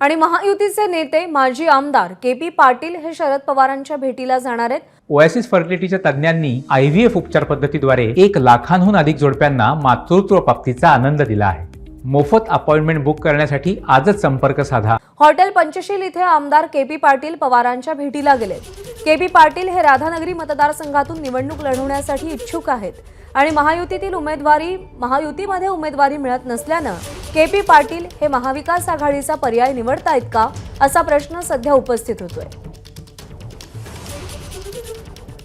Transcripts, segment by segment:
आणि महायुतीचे नेते माजी आमदार केपी पाटील हे शरद पवारांच्या भेटीला जाणार आहेत। ओएसिस फर्टिलिटीच्या तज्ञांनी आयव्हीएफ उपचार पद्धतीद्वारे 1 लाखांहून अधिक जोडप्यांना मातृत्व प्राप्तीचा आनंद दिला आहे। मोफत अपॉइंटमेंट बुक करण्यासाठी आजच संपर्क साधा। हॉटेल पंचशील इथे आमदार केपी पाटील पवारांच्या भेटीला गेले। केपी पाटील हे राधानगरी मतदारसंघातून निवडणूक लढवण्यासाठी इच्छुक आहेत आणि महायुतीमध्ये उमेदवारी मिळत नसल्याने केपी पाटील हे महाविकास आघाडीचा पर्याय निवडतायत का असा प्रश्न सध्या उपस्थित होतोय।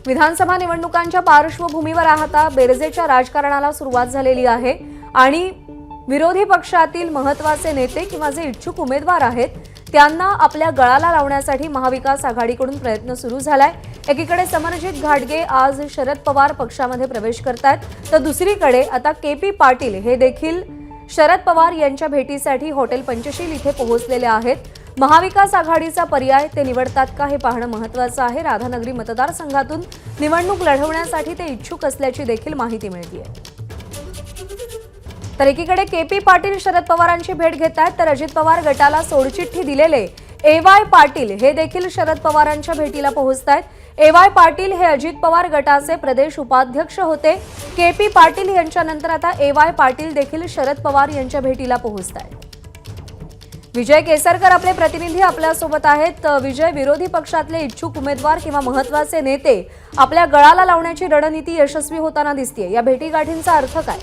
विधानसभा निवडणुकांच्या पार्श्वभूमीवर आता बेरजेच्या राजकारणाला सुरुवात झालेली आहे आणि विरोधी पक्षातील महत्त्वाचे नेते किंवा जे इच्छुक उमेदवार आहेत त्यांना आपल्या गळाला लावण्यासाठी महाविकास आघाडीकडून प्रयत्न सुरू झालाय। एकीकडे समरजित घाटगे आज शरद पवार पक्षामध्ये प्रवेश करतात, तर दुसरीकडे आता केपी पाटील हे देखील शरद पवार यांच्या भेटीसाठी हॉटेल पंचशील इथे पोहोचलेले आहेत। महाविकास आघाडीचा पर्याय ते निवडतात का हे पाहणं महत्त्वाचं आहे। राधानगरी मतदारसंघातून निवडणूक लढवण्यासाठी ते इच्छुक असल्याची देखील माहिती मिळतेय। तर एकीकडे केपी पाटील शरद पवारांची भेट घेतात, तर अजित पवार गटाला सोडचिठ्ठी दिलेले एवाय पाटील हे देखील शरद पवारांच्या भेटीला पोहोचतायत। एवाय पाटील हे अजित पवार गटाचे प्रदेश उपाध्यक्ष होते। केपी पाटील यांच्यानंतर आता एवाय पाटील देखील शरद पवार यांच्या भेटीला पोहोचतायत। विजय केसरकर आपले प्रतिनिधी आपल्या सोबत आहेत। विजय, विरोधी पक्षातले इच्छुक उमेदवार किंवा महत्त्वाचे नेते आपल्या गळाला लावण्याची रणनीती यशस्वी होताना दिसतेय, या भेटीगाठींचा अर्थ काय?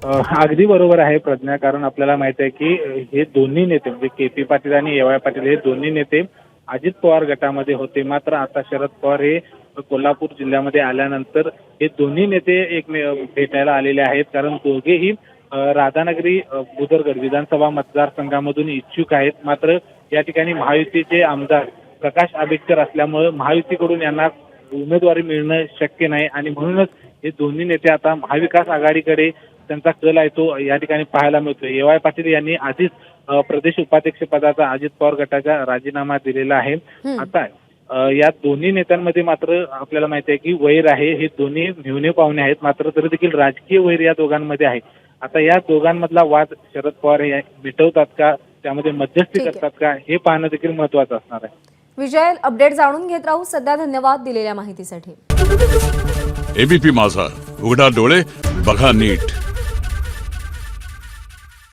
अगदी बरोबर आहे प्रज्ञा, कारण आपल्याला माहित आहे की हे दोन्ही नेते म्हणजे केपी पाटील आणि एवाय पाटील हे दोन्ही नेते अजित पवार गटामध्ये होते। मात्र आता शरद पवार हे कोल्हापूर जिल्ह्यामध्ये आल्यानंतर हे दोन्ही नेते भेटायला आलेले आहेत, कारण दोघेही राधानगरी बुदरगड विधानसभा मतदारसंघामधून इच्छुक आहेत। मात्र या ठिकाणी महायुतीचे आमदार प्रकाश आंबेडकर असल्यामुळे महायुतीकडून यांना उमेदवारी मिळणं शक्य नाही आणि म्हणूनच हे दोन्ही नेते आता महाविकास आघाडीकडे त्यांचा कल आहे तो या ठिकाणी पाहायला मिळतो। एवाय पाटील यांनी आधीच प्रदेश उपाध्यक्ष पदाचा अजित पवार गटाचा राजीनामा दिलेला आहे। आता या दोन्ही नेत्यांमध्ये मात्र आपल्याला माहिती आहे की वैर आहे, हे दोन्ही मेहुणे पाहुणे आहेत, मात्र तरी देखील राजकीय वैर या दोघांमध्ये आहे। आता या दोघांमधला वाद शरद पवार हे मिटवतात का, त्यामध्ये मध्यस्थी करतात का, हे पाहणं देखील महत्त्वाचं असणार आहे। विजय, अपडेट जाणून घेत राहू। सध्या धन्यवाद दिलेल्या माहितीसाठी। एबीपी माझा, उघडा डोळे बघा नीट।